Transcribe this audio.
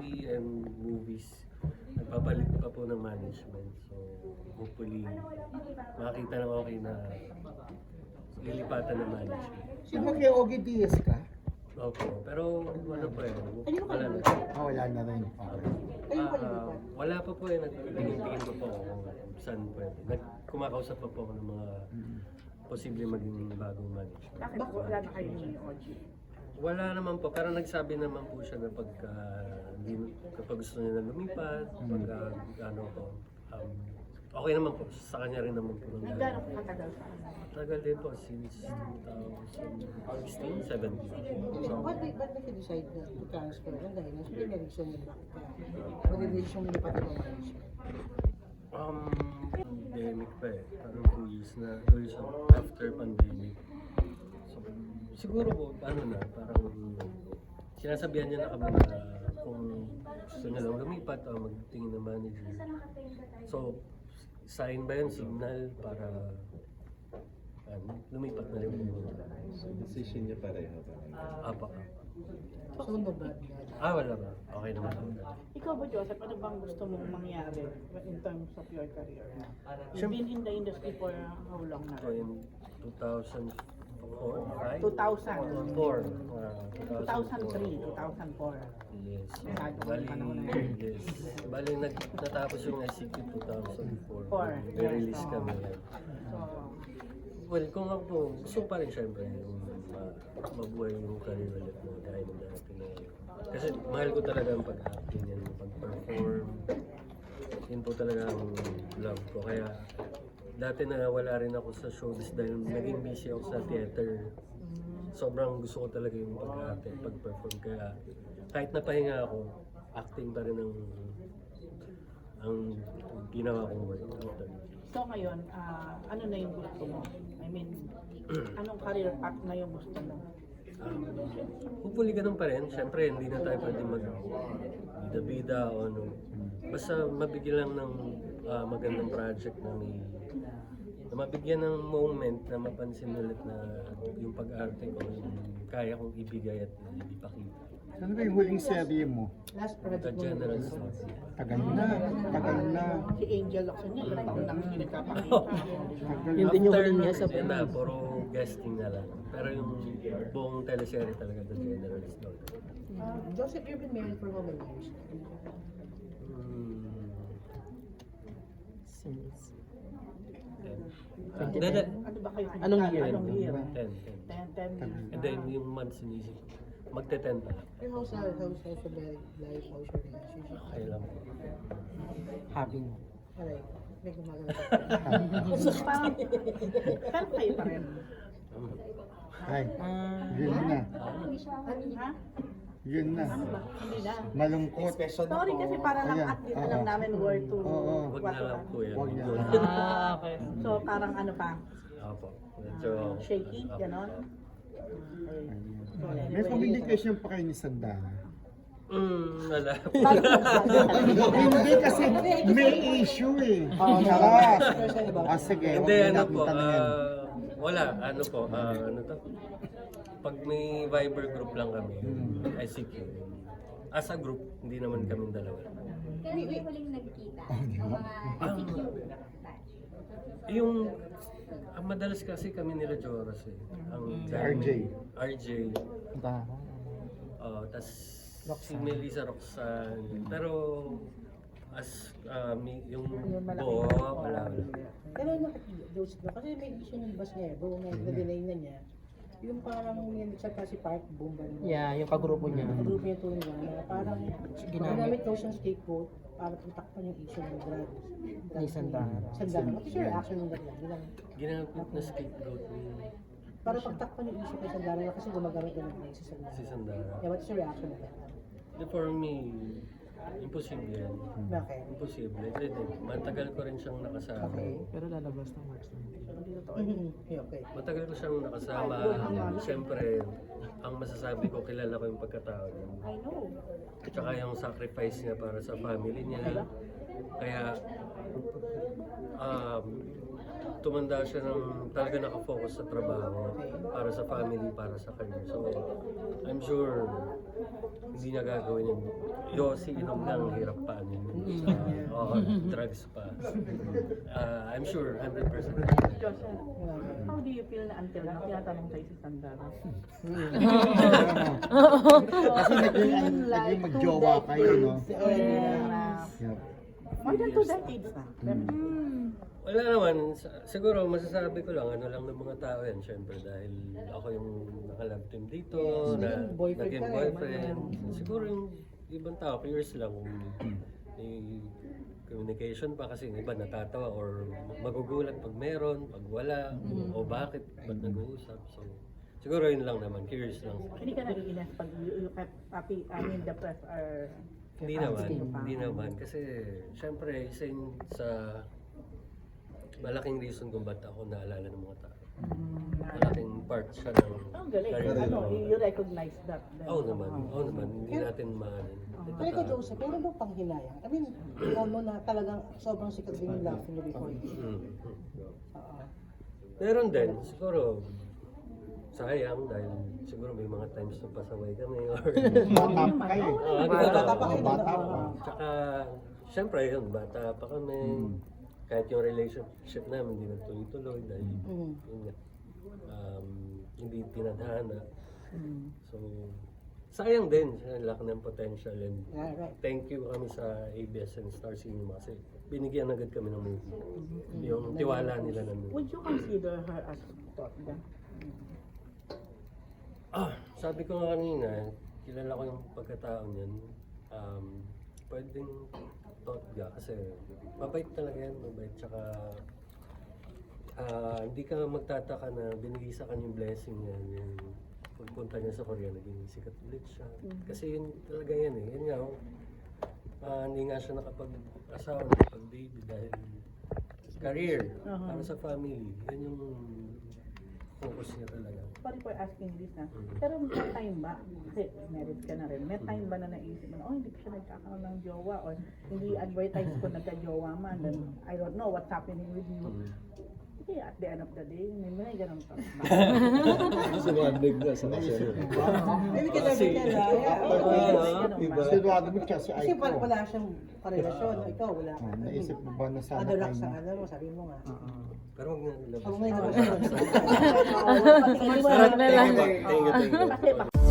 TV and movies, nagpapalit pa po ng management. So, hopefully, makakita ng okay na lilipatan ng management. Sino kay Ogie Diaz ka? Opo, pero wala pa eh. Ayun Wala na. Wala na rin. Ayun pa rin. Wala pa po eh. Nagtingin-tingin pa po ako kung saan pwede. Kumakausap pa po ako ng mga posible maging bagong management. Bakit wala na kayo ni OG? Wala naman po, pero nagsabi naman po siya na kapag gusto niya na lumipat, pagka ano po, okay naman po, sa kanya rin naman po. Nagdano ko katagal sa kanila? Tagal din po, since 2016, 17. So, ba't ba decide na to transfer? Ang dahil na may reason yun bakit ka? Mag-reason yun pati ba management? Pandemic pa eh. Parang 2 years after pandemic. So, siguro po, ano na, parang sinasabihan niya na kami na kung gusto niya lang lumipat o magtingin ng manager. So, sign ba yun, signal para lumipat na rin po. So, decision niya pareho. Apa. So, no bad na. Wala ba? Okay naman. Ikaw ba, Joseph, ano bang gusto mong mangyari in terms of your career? You've Siyempre- been in the industry for how long na? So, in 2004, 5? 2000. 4. 2003, 2004. Yes. Masyado Bali, panahon na yun. yes. Bali, natapos yung SCQ 2004. Four. May-release Yes, kami. So, Well, kung ako, gusto pa rin syempre yung mabuhay yung career ulit mo dahil na dati na yun. Kasi mahal ko talaga ang pag-acting yan, pag-perform. Yun po talaga ang love ko. Kaya dati na wala rin ako sa showbiz dahil naging busy ako sa theater. Sobrang gusto ko talaga yung pag-acting, pag-perform. Kaya kahit napahinga ako, acting pa rin ang ginawa kong work after. so ngayon, ano na yung gusto mo? I mean, anong career path na yung gusto mo? Hopefully ganun pa rin. Siyempre, hindi na tayo pwede mag-bida-bida o ano. Basta mabigyan lang ng magandang project na mabigyan ng moment na mapansin ulit na yung pag-arte ko, yung kaya kong ibigay at ipakita. Ano ba yung huling serye mo? Last The project mo? General Story. Tagal na. Si Angel Locsin niya, ilang taon na hindi nagkapakita. Tagal na. After yun na, puro guesting na lang. Pero yung buong teleserye talaga, The General Story. Joseph, you've been married for how many years? Ano ba kayo? Anong year? Anong year? 10. 10. And then yung months sinisip, magte-10 pa lang. How's the married life? How's your relationship? Okay lang po. Happy mo. Aray, may gumagana. Pero kayo pa rin. Ay, yun na. Ha? Yun na. Ano ba? Hindi na. Malungkot. Sorry kasi parang Ayan. ang dito lang namin word to Oo. Huwag na lang po yan. Huwag na. Okay. So parang ano pa, Opo. Medyo shaky, ganon. Okay. So, May anyway, communication pa kayo ni Sandara. Wala. Hindi kasi may issue eh. Charot. Sige. Hindi, huwag ano natin po, tanungin. wala, ano po, ano to? Pag may Viber group lang kami, ICQ, as a group, hindi naman kami dalawa. Kailan kayo huling nagkita? Ang mga ICQ batch? Yung, madalas kasi kami nila Joras eh. Ang RJ. RJ. Tas si Melissa Roxanne. Pero, as yung buo, wala. Pero Joseph, kasi may issue ng bus niya, buong na-delay na niya. Yung parang yung nagsalita si Park Bomba niya. Yeah, yung kagrupo niya. Group niya to niya na parang ginamit daw siyang scapegoat para tutakpan yung issue ng drugs. Ni Sandara. Sandara. What is your reaction ng ganyan? Bilang Ginamit na scapegoat ni para pagtakpan yung issue kay Sandara kasi gumagamit na ng si Sandara. si Sandara. Yeah, what is your reaction of that? For me, imposible yan. Bakit? Imposible. Hindi, matagal ko rin siyang nakasama. Okay. Pero lalabas ng March 19. Yeah, okay. Matagal ko siyang nakasama. Siyempre, ang masasabi ko, kilala ko yung pagkatao niya. I know. Tsaka yung sacrifice niya para sa family niya. Kaya, tumanda siya ng talaga nakafocus sa trabaho, para sa family, para sa career. So, I'm sure hindi niya gagawin yun. Yossi, inom lang, hirap pa yun. Drugs pa. I'm sure, 100%. Joseph, how do you feel na until now, tinatanong tayo si Sandara? Kasi naging magjowa kayo, no? Yep. More than 2 decades na. Wala naman, siguro masasabi ko lang, ano lang ng mga tao yan, syempre, dahil ako yung nakalab team dito, na boyfriend naging ka rin, boyfriend. Siguro yung ibang tao, peers lang, may communication pa kasi yung iba natatawa or magugulat pag meron, pag wala, o bakit, ba't nag-uusap. So, siguro yun lang naman, curious lang. Hindi ka naiinis pag you kept happy, I mean the press are... Hindi naman, kasi syempre, isa yun sa malaking reason kung ba't ako naalala ng mga tao. Malaking part siya ng Ang galing. career Ano, ko. you recognize that. then. Oo naman, hindi natin Pero ikaw, Joseph, meron bang panghinayang? I mean, ikaw mo na talagang sobrang sikat din yung love niyo before you. Oo. Meron din, siguro, sayang dahil siguro may mga times na pasaway kami or Bata pa kayo. Bata pa kayo. Bata pa. Tsaka, syempre yun, bata pa kami. Kahit yung relationship namin hindi nagtuloy-tuloy dahil yun nga, hindi tinadhana. So, sayang din, laki ng potential and Right. thank you kami sa ABS and Star Cinema kasi binigyan agad kami ng movie. Yung tiwala nila na movie. Would you consider her as Totga? Sabi ko nga kanina, kilala ko yung pagkatao niyan. Pwedeng Totga kasi mabait talaga yan, mabait. Tsaka hindi ka magtataka na binigay sa kanya yung blessing niya. Yung pagpunta niya sa Korea, naging sikat ulit siya. Kasi yun talaga yan eh. Yun nga, hindi nga siya nakapag-asawa, nakapag-baby dahil career, para sa family. Yan yung focus niya talaga. Sorry for asking this na. Pero may time ba? Kasi married ka na rin. May time ba na naisip mo na, oh, hindi ko siya nagkakaroon ng jowa or hindi advertise ko nagka-jowa man. Then, I don't know what's happening with you. Kasi at the end of the day, may ganun pa. Sinabig na sa Naisip kasya. mo ba? Maybe ka sabi ka na. Sinwado mo siya si Kasi Aiko. wala siyang karelasyon. Ikaw, wala ka. Naisip mo ba na sana Other kayo rocks ang alam mo, sabi mo nga. Pero huwag na ilabas. Huwag mo yung Thank you, thank you.